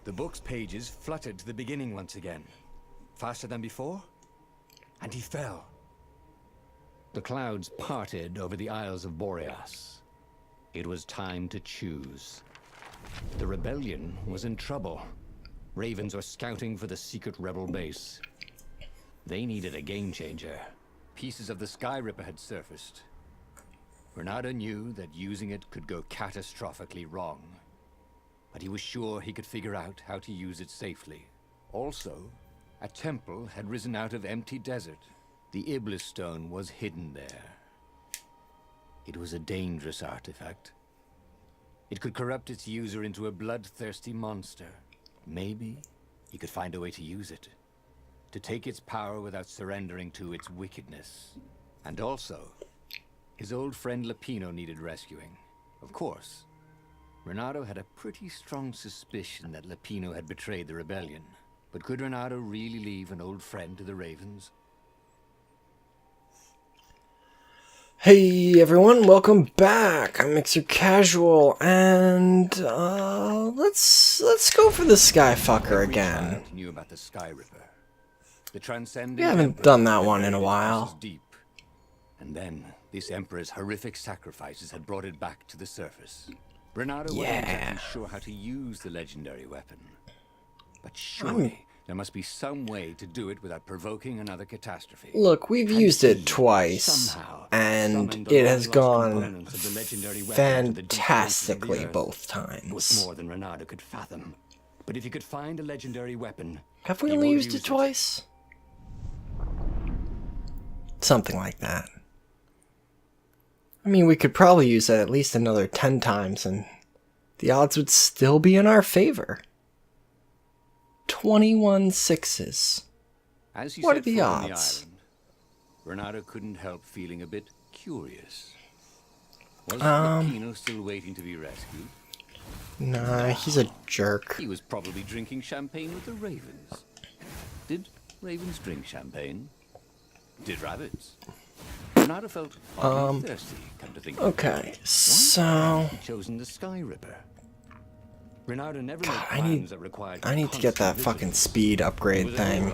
The book's pages fluttered to the beginning once again. Faster than before? And he fell. The clouds parted over the Isles of Boreas. It was time to choose. The rebellion was in trouble. Ravens were scouting for the secret rebel base. They needed a game changer. Pieces of the Sky Ripper had surfaced. Reynardo knew that using it could go catastrophically wrong. But he was sure he could figure out how to use it safely. Also, a temple had risen out of empty desert. The Iblis stone was hidden there. It was a dangerous artifact. It could corrupt its user into a bloodthirsty monster. Maybe he could find a way to use it. To take its power without surrendering to its wickedness. And also, his old friend Lapino needed rescuing. Of course, Reynardo had a pretty strong suspicion that Lapino had betrayed the rebellion. But could Reynardo really leave an old friend to the Ravens? Hey everyone, welcome back. I'm Mixer Casual, and let's go for the Sky Fucker again. Knew about the Sky Ripper. The transcending We haven't done that one in a while. Deep. And then this Emperor's horrific sacrifices had brought it back to the surface. Reynardo wasn't exactly sure how to use the legendary weapon. But surely there must be some way to do it without provoking another catastrophe. Look, we've used it twice, and it has gone fantastically both times. It was more than Reynardo could fathom. But if he could find a legendary weapon... Have we only used it twice? Something like that. I mean, we could probably use it at least another 10 times, and the odds would still be in our favor. 21 sixes. What are the odds? Reynardo couldn't help feeling a bit curious. Was Lapino still waiting to be rescued? Nah, he's a jerk. He was probably drinking champagne with the ravens. Did ravens drink champagne? Did rabbits? Reynardo felt thirsty, come to think of it. Okay, so... He'd chosen the Sky Ripper. Reynardo never God, required I need to get that fucking speed upgrade thing.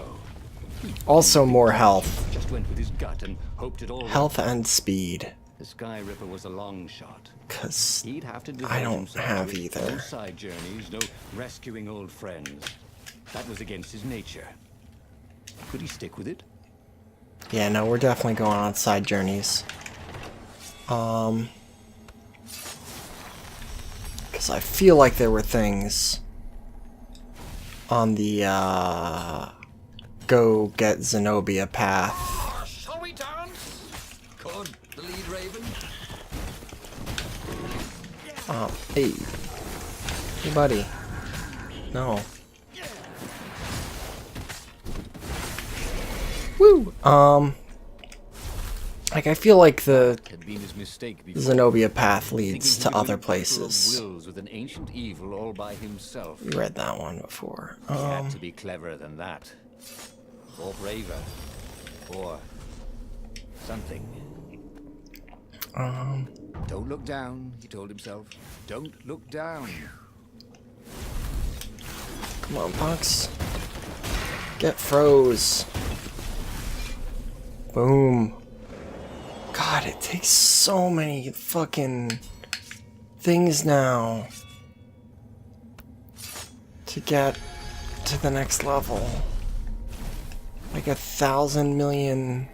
Also more health. Just went with his gut and hoped it all health and speed. The Sky Ripper was a long shot. Cause he'd have to I don't have either. No side journeys, no rescuing old friends. That was against his nature. Could he stick with it? Yeah, no, we're definitely going on side journeys. Because I feel like there were things on the go get Zenobia path. Shall we dance? Could the lead raven? Hey. Hey, buddy. No. Woo! Like, I feel like the Zenobia path leads to other places. With an ancient evil all by himself. You read that one before. He had to be cleverer than that. Or braver. Or something. Don't look down, he told himself. Don't look down. Come on, Punks. Get froze. Boom. God, it takes so many fucking things now to get to the next level. Like 1,000 million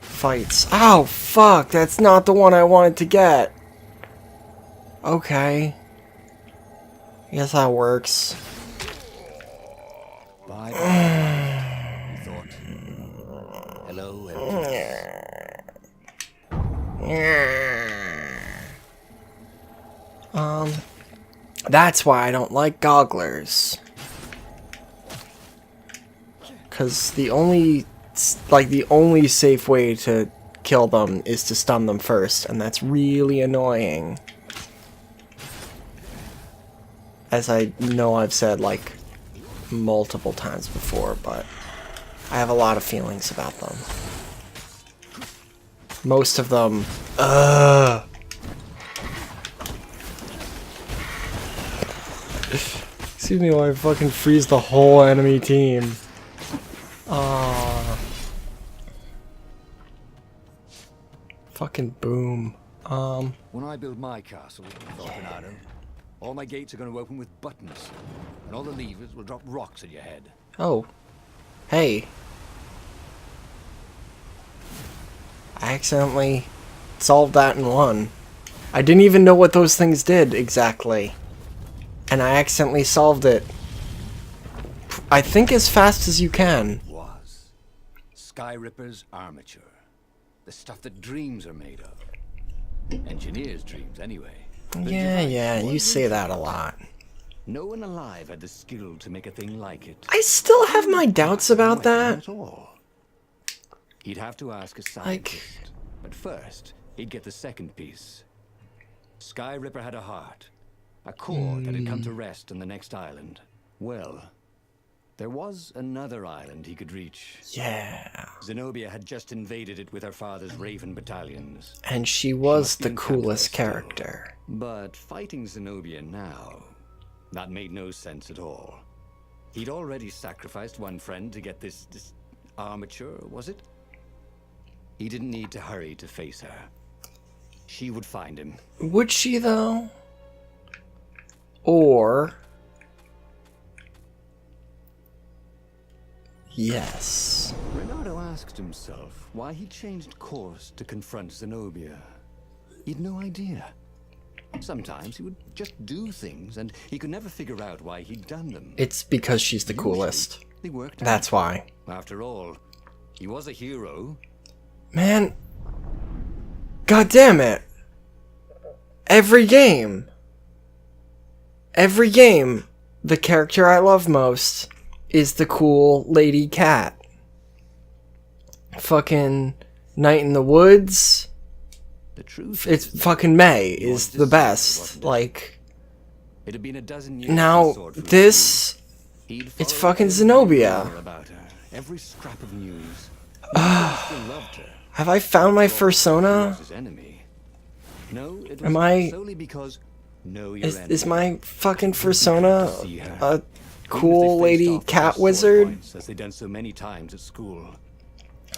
fights. Ow, fuck, that's not the one I wanted to get. Okay. I guess that works. Bye. He thought. Hello, that's why I don't like gogglers. Cause the only safe way to kill them is to stun them first, and that's really annoying. As I know I've said like multiple times before, but I have a lot of feelings about them. Most of them, Excuse me while I fucking freeze the whole enemy team. Fucking boom. When I build my castle, thought Reynardo, all my gates are going to open with buttons, and all the levers will drop rocks at your head. Oh. Hey. I accidentally solved that in one. I didn't even know what those things did exactly. And I accidentally solved it. I think as fast as you can. Was Sky Ripper's armature, the stuff that dreams are made of. Engineers' dreams, anyway. Yeah, you say that a lot. No one alive had the skill to make a thing like it. I still have my doubts about that. At all. He'd have to ask a scientist. But first, he'd get the second piece. Sky Ripper had a heart. A core that had come to rest on the next island. Well, there was another island he could reach. Yeah. Zenobia had just invaded it with her father's Raven battalions. And she was the coolest character. But fighting Zenobia now, that made no sense at all. He'd already sacrificed one friend to get this armature, was it? He didn't need to hurry to face her. She would find him. Would she, though? Or... yes. Reynardo asked himself why he changed course to confront Zenobia. He'd no idea. Sometimes he would just do things, and he could never figure out why he'd done them. It's because she's the coolest. They worked out. That's why. After all, he was a hero. Man. God damn it. Every game, the character I love most is the cool lady cat. Fucking Night in the Woods. The truth it's fucking May is the best. Like, it had been a dozen years now this, it's fucking Zenobia. About her. Every scrap of news. Still loved her. Have I found my persona? No, it was Am I? Solely because Is my fucking persona a cool lady cat wizard? As they'd done so many times at school.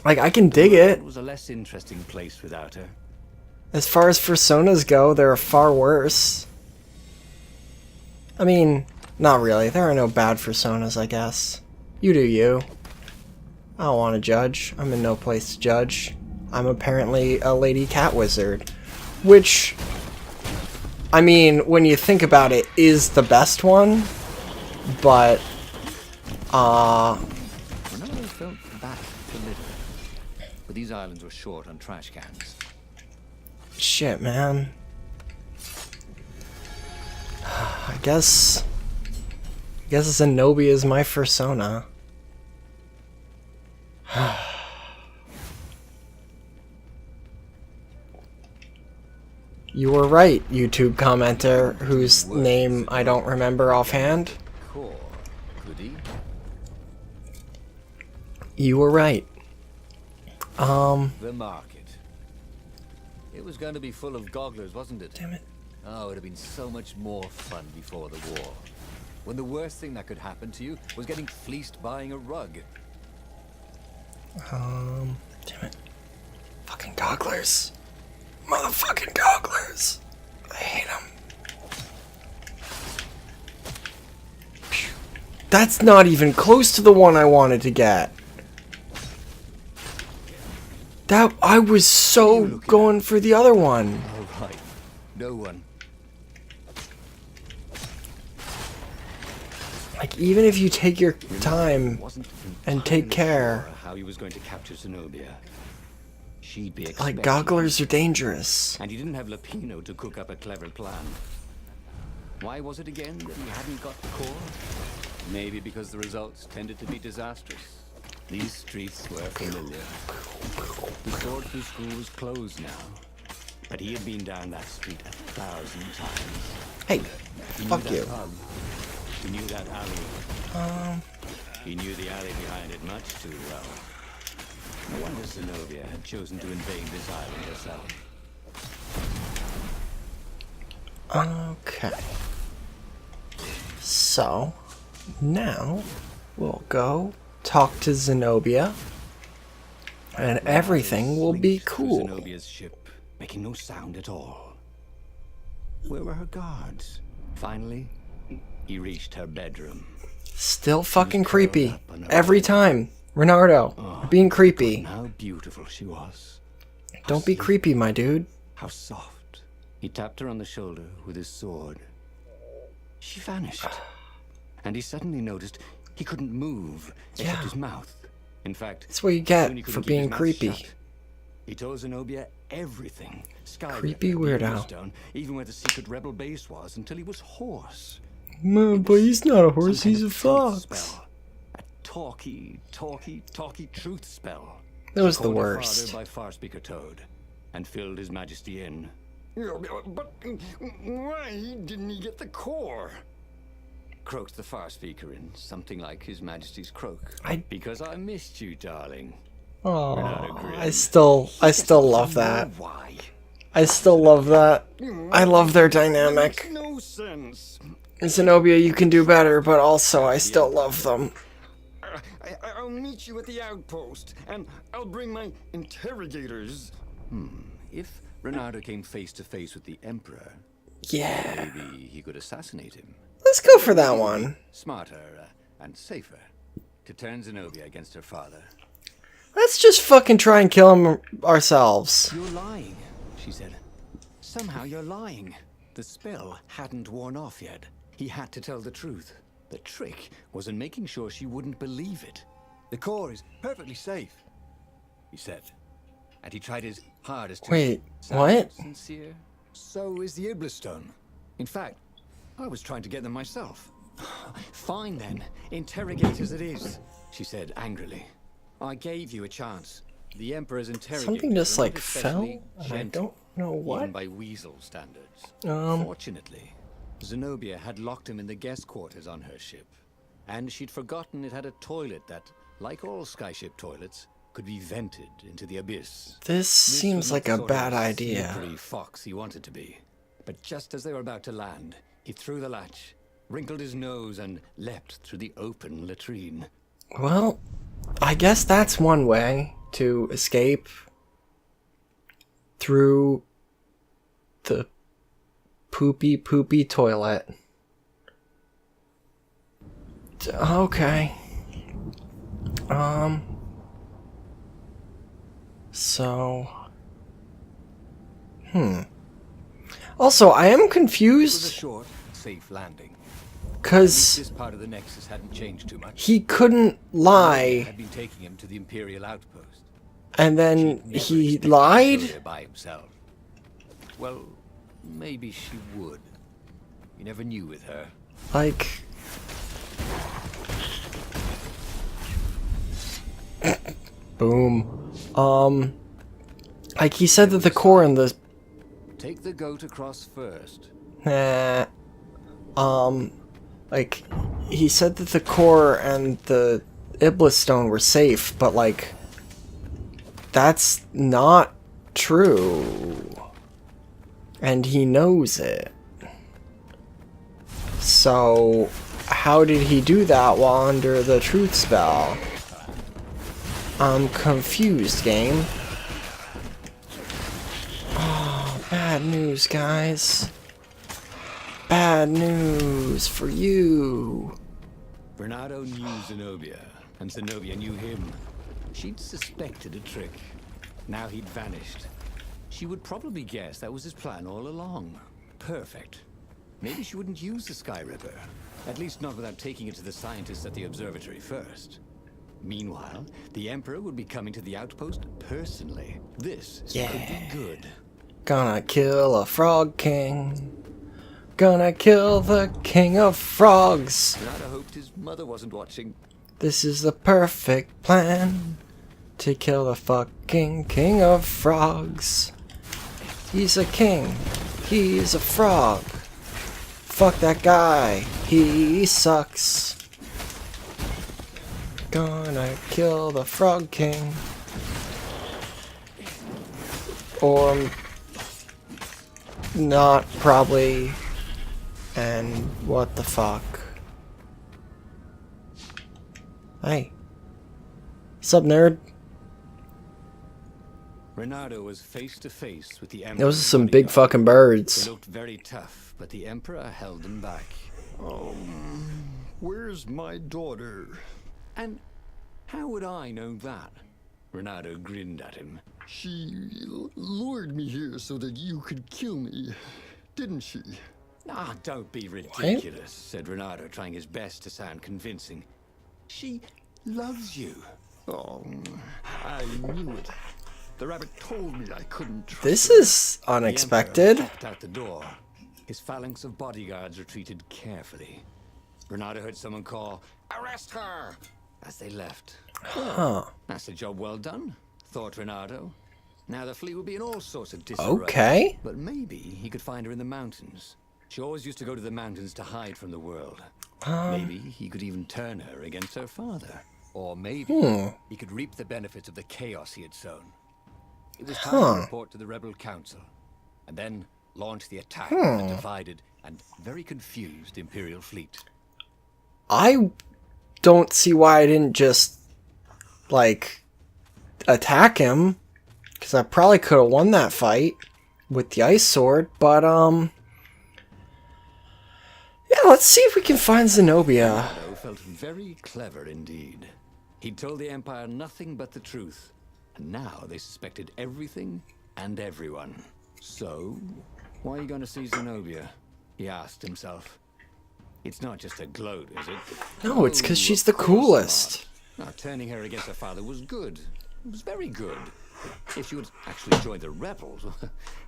Like, I can dig it. It was a less interesting place without her. As far as personas go, there are far worse. I mean, not really. There are no bad personas, I guess. You do you. I don't want to judge. I'm in no place to judge. I'm apparently a lady cat wizard. Which, I mean, when you think about it, is the best one. But, Reynardo felt back to litter. But these islands were short on trash cans. shit, man. I guess Zenobia is my persona. You were right, YouTube commenter, whose name I don't remember offhand. Core, could he? You were right. The market. It was going to be full of gogglers, wasn't it? Damn it. Oh, it would have been so much more fun before the war. When the worst thing that could happen to you was getting fleeced buying a rug. Damn it. Fucking gogglers. Motherfucking gogglers. I hate them. That's not even close to the one I wanted to get. That I was so going for the other one. Oh, right. No one. Like, even if you take your time and take care, how he was going to capture Zenobia. She'd be like, gogglers are dangerous. And he didn't have Lapino to cook up a clever plan. Why was it again that he hadn't got the core? Maybe because the results tended to be disastrous. These streets were familiar. The sword through school was closed now. But he had been down that street 1,000 times. Hey, He fuck knew you. that pub. He knew that alley. He knew the alley behind it much too well. No wonder Zenobia had chosen to invade this island herself. Okay. So, now we'll go talk to Zenobia, and everything will be cool. Zenobia's ship, making no sound at all. Where were her guards? Finally, he reached her bedroom. Still fucking creepy. Every time. Reynardo, being creepy. How beautiful she was. Don't be creepy, my dude. How soft. He tapped her on the shoulder with his sword. She vanished. And he suddenly noticed he couldn't move except his mouth. In fact, that's what you get for being creepy. He told Zenobia everything. Creepy weirdo. Even where the secret rebel base was, until he was hoarse. But he's not a horse, he's a fox. A talky truth spell. That was the Called her worst. father by Far Speaker Toad, and filled His Majesty in. But why didn't he get the core? Croaked the Far Speaker in something like His Majesty's croak. Because I missed you, darling. Oh, I still love that. Why? I still love that. I love their dynamic. No sense. Zenobia, you can do better, but also I still love them. I'll meet you at the outpost, and I'll bring my interrogators. If Reynardo came face to face with the Emperor, Yeah. maybe he could assassinate him. Let's go for that one. Smarter and safer to turn Zenobia against her father. Let's just fucking try and kill him ourselves. You're lying, she said. Somehow you're lying. The spell hadn't worn off yet. He had to tell the truth. The trick was in making sure she wouldn't believe it. The core is perfectly safe, he said. And he tried his hardest to Wait, sound what? sincere. So is the Iblistone. In fact, I was trying to get them myself. Fine then, interrogators it is, she said angrily. I gave you a chance. The Emperor's interrogators Something just were like not fell, especially and I gentle, don't know even what. by weasel standards. Fortunately, Zenobia had locked him in the guest quarters on her ship, and she'd forgotten it had a toilet that, like all skyship toilets, could be vented into the abyss. This seems was like not a the sort bad of idea. slippery fox he wanted to be. But just as they were about to land, he threw the latch, wrinkled his nose, and leapt through the open latrine. Well, I guess that's one way to escape through the poopy toilet. Okay. So... Also, I am It was a confused, short, safe landing. because This part of the Nexus hadn't changed too much. he couldn't lie, Had been taking him to the Imperial outpost. and then Never he expected lied? to go there by himself. Well, maybe she would. You never knew with her. Like... Boom. Like he said that the core in the... Take the goat across first. Nah. Like, he said that the core and the Iblis stone were safe, but like... That's not true. And he knows it. So, how did he do that while under the truth spell? I'm confused, game. Oh, bad news, guys. Bad news for you. Reynardo knew Zenobia, and Zenobia knew him. She'd suspected a trick. Now he'd vanished. She would probably guess that was his plan all along. Perfect. Maybe she wouldn't use the Sky Ripper. At least not without taking it to the scientists at the observatory first. Meanwhile, the Emperor would be coming to the outpost personally. This could be good. Gonna kill a frog king. Gonna kill the king of frogs. Reynardo hoped his mother wasn't watching. This is the perfect plan to kill the fucking king of frogs. He's a king. He's a frog. Fuck that guy. He sucks. Gonna kill the frog king. Or not, probably. And what the fuck? Hey. What's up, nerd? Reynardo was face to face with the Emperor. Those are some big fucking birds. They looked very tough, but the Emperor held them back. Where's my daughter? And how would I know that? Reynardo grinned at him. She lured me here so that you could kill me, didn't she? Ah, don't be ridiculous, said Reynardo, trying his best to sound convincing. She loves you. Oh, I knew it. The rabbit told me I couldn't trust This her. is unexpected. The Emperor popped out the door. His phalanx of bodyguards retreated carefully. Reynardo heard someone call, "Arrest her!" as they left. Huh. That's a job well done, thought Reynardo. Now the fleet would be in all sorts of disarray. Okay. But maybe he could find her in the mountains. She always used to go to the mountains to hide from the world. Maybe he could even turn her against her father. Or maybe he could reap the benefits of the chaos he had sown. It was time to report to the rebel council, and then launch the attack on the divided and very confused Imperial fleet. I don't see why I didn't just, like, attack him. Because I probably could have won that fight with the ice sword, but, yeah, let's see if we can find Zenobia. Reynardo felt very clever indeed. He'd told the Empire nothing but the truth, and now they suspected everything and everyone. So, why are you going to see Zenobia? He asked himself. It's not just a gloat, is it? No, it's because she's the of course coolest. not. Now, turning her against her father was good. It was very good. If she would actually join the rebels,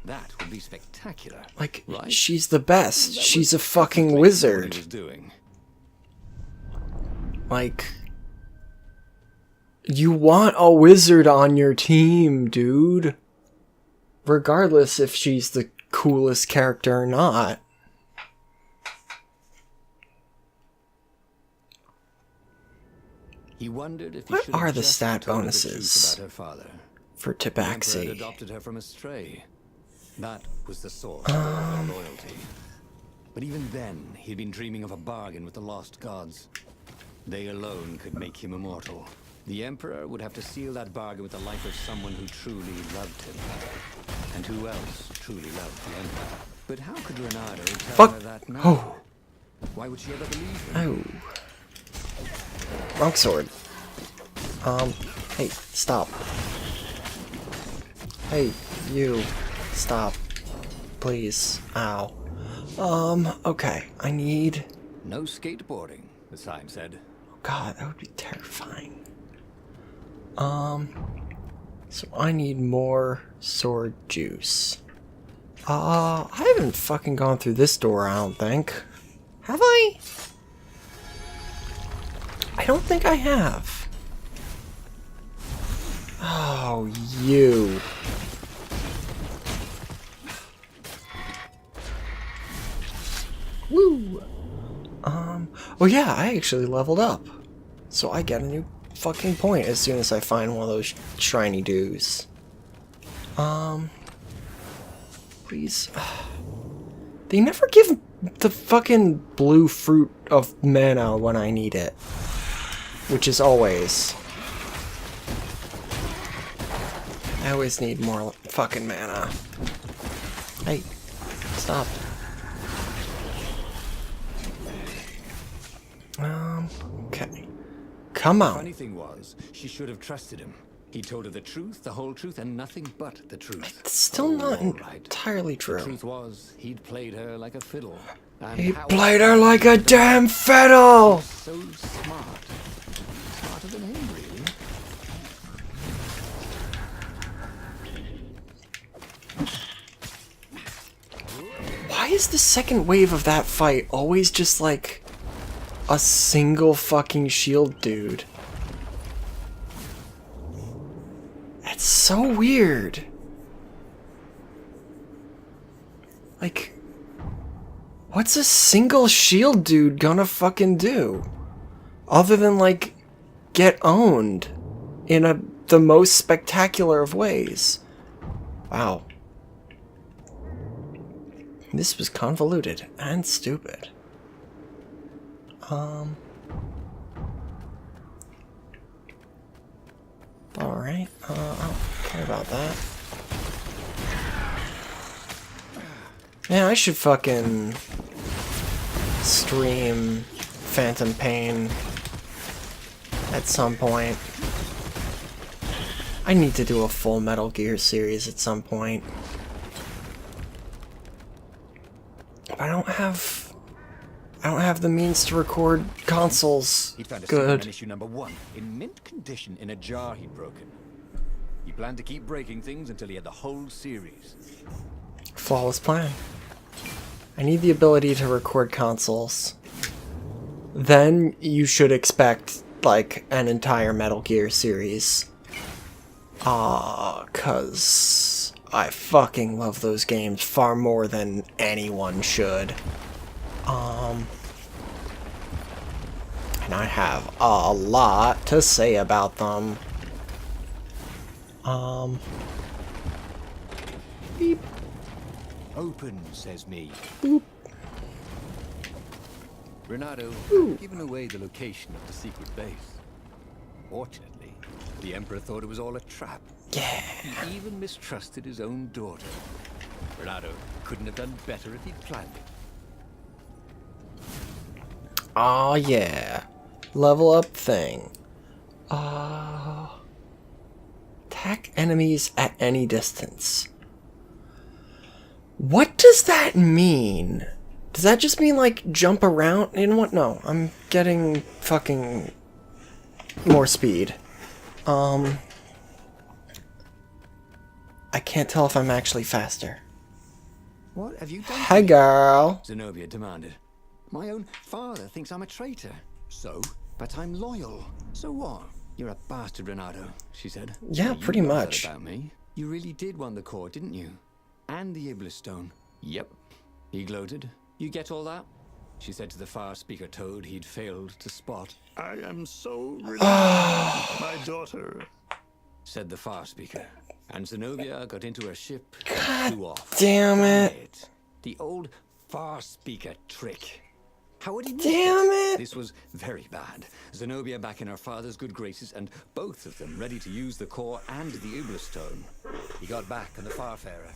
that would be spectacular. Like, right? she's the best. That She's a was fucking exactly wizard. what he was doing. Like, you want a wizard on your team, dude. Regardless if she's the coolest character or not. He wondered if he What should have are the just stat told her the truth bonuses about her father. for The Emperor had Tabaxi? adopted her from a stray. That was the source of all her loyalty. But even then, he'd been dreaming of a bargain with the lost gods. They alone could make him immortal. The Emperor would have to seal that bargain with the life of someone who truly loved him. And who else truly loved the Emperor? But how could Reynardo tell Fuck. her that now? Oh. Why would she ever believe him? Oh. Wrong sword. Hey, stop. Hey, you. Stop. Please. Ow. Okay. I need... No skateboarding, the sign said. Oh god, that would be terrifying. So I need more sword juice. I haven't fucking gone through this door, I don't think. Have I? I don't think I have. Oh, you. Woo! Oh yeah, I actually leveled up. So I get a new fucking point as soon as I find one of those shiny dudes. Please. They never give the fucking blue fruit of mana when I need it. Which is always. I always need more fucking mana. Hey, stop. Okay. Come on. Funny thing was, she should have trusted him. He told her the truth, the whole truth, and nothing but the truth. It's still not all right. entirely The true. truth was, he'd played her like a fiddle. And He how played her like a damn fiddle! so smart. Smarter than him, really. Why is the second wave of that fight always just like a single fucking shield dude? That's so weird. Like, what's a single shield dude gonna fucking do? Other than, like, get owned in the most spectacular of ways. Wow. This was convoluted and stupid. Alright, I don't care about that. Yeah, I should fucking stream Phantom Pain at some point. I need to do a full Metal Gear series at some point. But I don't have the means to record consoles. He'd found a Good. issue number 1 in mint condition in a jar he'd broken. He planned to keep breaking things until he had the whole series. Flawless plan. I need the ability to record consoles. Then you should expect, like, an entire Metal Gear series. 'Cause I fucking love those games far more than anyone should. And I have a lot to say about them. Beep. Open, says me. Boop. Reynardo had given away the location of the secret base. Fortunately, the Emperor thought it was all a trap. Yeah. He even mistrusted his own daughter. Reynardo couldn't have done better if he'd planned it. Oh yeah. Level up thing. Attack enemies at any distance. What does that mean? Does that just mean, like, jump around? You know what? No, I'm getting fucking more speed. I can't tell if I'm actually faster. What have you done? Hi, girl. Zenobia demanded. My own father thinks I'm a traitor. So? But I'm loyal. So what? You're a bastard, Reynardo, she said. Yeah, You pretty love that much. about me. You really did want the core, didn't you? And the Iblis stone. Yep. He gloated. You get all that? She said to the far speaker toad he'd failed to spot. I am so relieved, my daughter. Said the far speaker. And Zenobia got into her ship and flew off. Damn it. The old far speaker trick. How would he miss Damn it. This was very bad. Zenobia back in her father's good graces, and both of them ready to use the core and the Iblis stone. He got back on the Farfarer.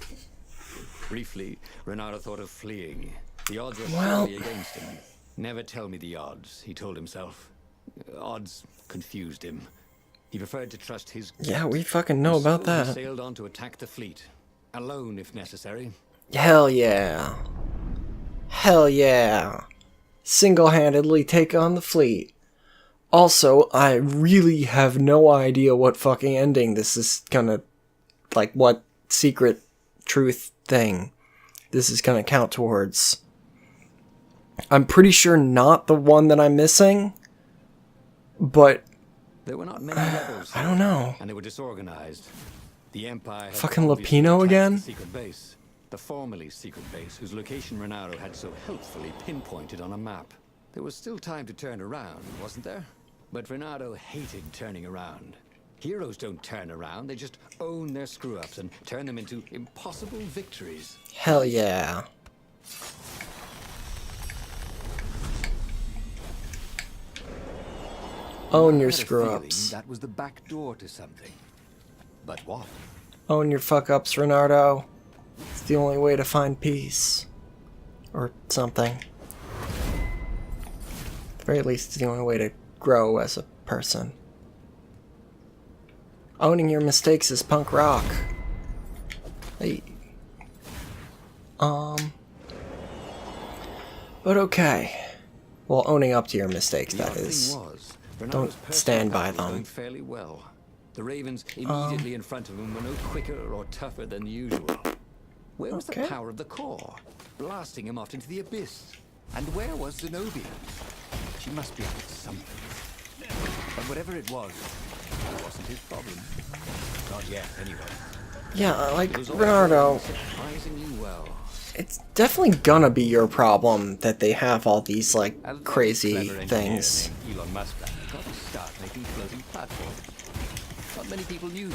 Briefly, Reynardo thought of fleeing. The odds were surely against him. Never tell me the odds, he told himself. Odds confused him. He preferred to trust his gut. Yeah, we fucking know about So he that. sailed on to attack the fleet. Alone, if necessary. Hell yeah. Hell yeah. Single-handedly take on the fleet. Also, I really have no idea what fucking ending this is gonna... Like, what secret truth thing this is gonna count towards. I'm pretty sure not the one that I'm missing, but... There were not many levels. I don't know. And they were disorganized. The Empire had Fucking obviously Lupino attacked again? The secret base. The formerly secret base, whose location Reynardo had so helpfully pinpointed on a map. There was still time to turn around, wasn't there? But Reynardo hated turning around. Heroes don't turn around, they just own their screw-ups and turn them into impossible victories. Hell yeah. Own your I had a feeling screw-ups. that was the back door to something. But what? Own your fuck-ups, Reynardo. It's the only way to find peace. Or something. At the very least, it's the only way to grow as a person. Owning your mistakes is punk rock. Hey. But okay. Well, owning up to your mistakes, The that odd thing is. was, Don't Reynardo's personal stand by attack was them. going fairly well. The Ravens immediately in front of him were no quicker or tougher than usual. Where was Okay. the power of the core? Blasting him off into the abyss. And where was Zenobia? She must be up to something. But whatever it wasn't his problem. Not yet, anyway. Yeah, like, It was all Reynardo, going surprisingly well. it's definitely gonna be your problem that they have all these, like, A very crazy clever engineer things. named Elon Musk got to start making floating platforms. Not many people knew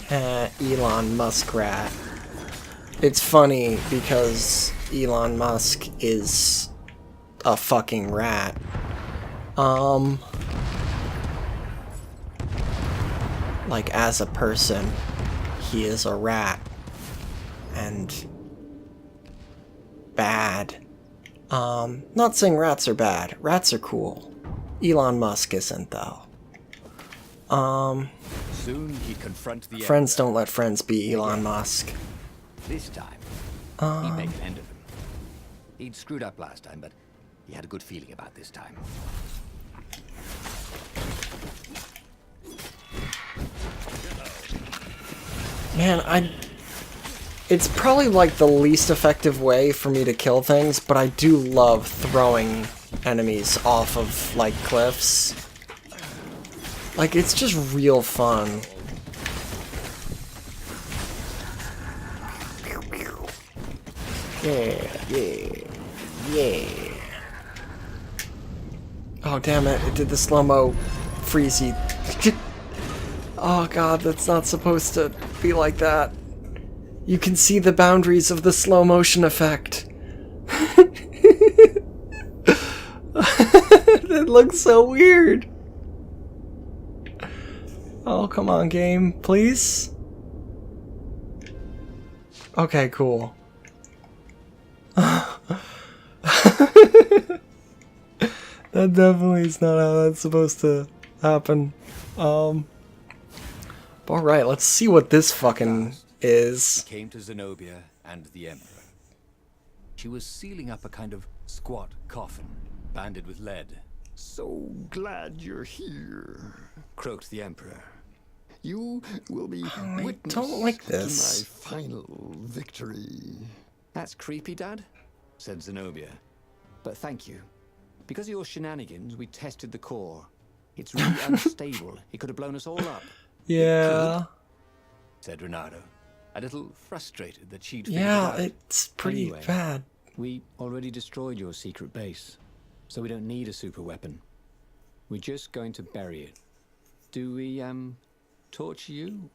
that. Elon Musk rat. It's funny because Elon Musk is a fucking rat. like, as a person, he is a rat. And bad. Not saying rats are bad. Rats are cool. Elon Musk isn't, though. Soon he'd confront the Friends Emperor. don't let friends be Elon Musk. This time, he'd make an end of him. He'd screwed up last time, but he had a good feeling about this time. Man, it's probably like the least effective way for me to kill things, but I do love throwing enemies off of, like, cliffs. Like, it's just real fun. Yeah. Oh, damn it. It did the slow-mo freezy. Oh, God, that's not supposed to be like that. You can see the boundaries of the slow motion effect. It looks so weird. Oh, come on, game, please. Okay, cool. That definitely is not how that's supposed to happen. Alright, let's see what this fucking is. Came to Zenobia and the Emperor. She was sealing up a kind of squat coffin, banded with lead. So glad you're here. Croaked the Emperor. You will be I witness don't like to this. my final victory. That's creepy, Dad, said Zenobia. But thank you. Because of your shenanigans, we tested the core. It's really unstable. It could have blown us all up. Yeah. Said Reynardo, a little frustrated that she'd figured Yeah, it out. it's pretty Anyway, bad. We already destroyed your secret base, so we don't need a super weapon. We're just going to bury it. Do we, torture you?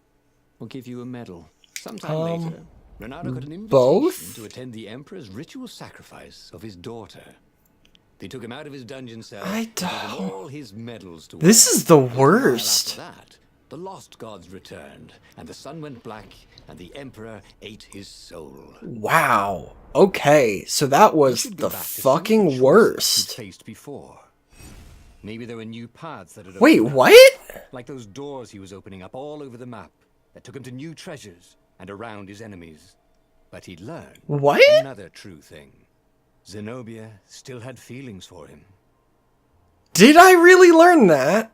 Or give you a medal? Sometime later, Reynardo got an invitation both? to attend the Emperor's ritual sacrifice of his daughter. They took him out of his dungeon cell I and gave him don't- all his medals to This wear. is the But a while worst. After that, the lost gods returned, and the sun went black, and the Emperor ate his soul. Wow. Okay, so that was Should the go back to some of fucking choices worst. he'd faced before. Maybe there were new paths that had Wait, opened up, what? like those doors he was opening up all over the map that took him to new treasures and around his enemies. But he'd learned What? another true thing. Zenobia still had feelings for him. Did I really learn that?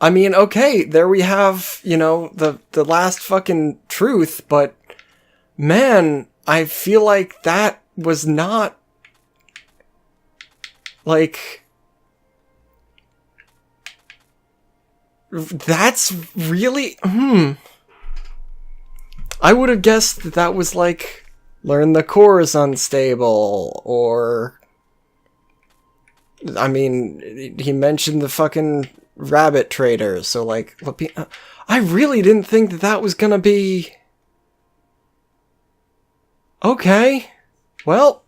I mean, okay, there we have, you know, the last fucking truth, but man, I feel like that was not, like, that's really, I would have guessed that that was like, learn the core is unstable, or, I mean, he mentioned the fucking rabbit trader, so like, I really didn't think that that was gonna be, okay, well,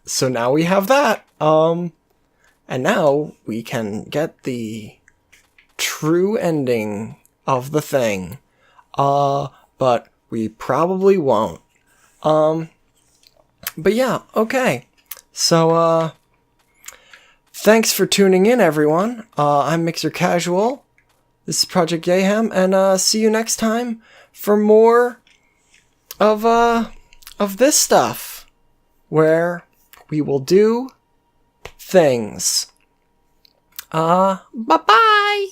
so now we have that, and now we can get the true ending of the thing, but we probably won't, but yeah, okay, so, thanks for tuning in, everyone. I'm Mixer Casual. This is Project Yayhem, and see you next time for more of this stuff, where we will do things. Bye-bye!